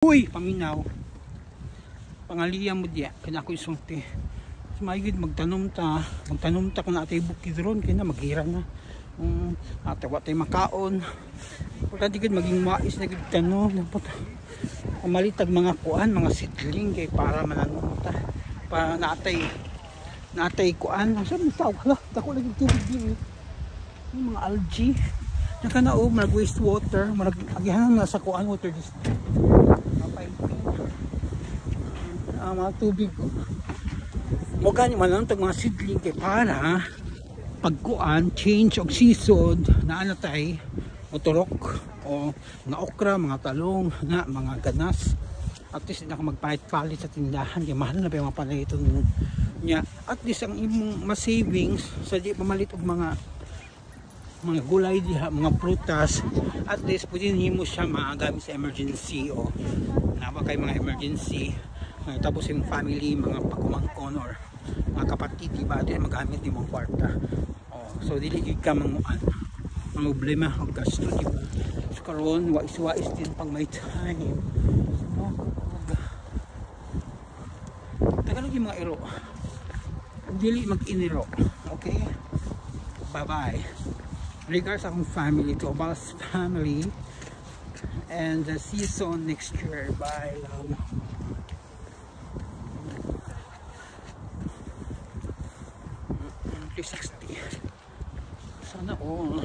Uy, paminaw. Pangaliya mo diya, kanya ko isulti. Sumayigid magtanom ta kung natay bukid ron, kaya na maghira na. Atawa tayo makaon. Importante gid maging mais na gid tanom. Malitag mga kuan, mga seedling kay para mananom ta. Pa natay kuan. Asa mo tawag hala, dako lagi tubig din. Yung mga algae. Nakanao, mag waste water, agihan na sa kuan water district. Mga tubig mo ganyan man lang mga seedling kay para pagkuan change og season na anatay motorok o mga okra, mga talong na mga ganas at least na magpalit-palit sa tindahan kay mahal na ba yung mga paliton niya at least ang imong mas savings sa di pamalit og mga gulay diha, mga prutas at least pwede nimo siya maagamit sa emergency o naba kay mga emergency. Tapos yung family, mga pagkumangkon or mga kapatid, diba? Di magamit yung mga kwarta. So, diligid ka mga problema o gasto, diba? So, karoon, wais-wais din pang may time. Tagalog yung mga iro. Dili mag-iniro. Okay? Bye-bye. Regards akong family, to Obal's family. And see you soon next year. Bye, love. 360 sana all.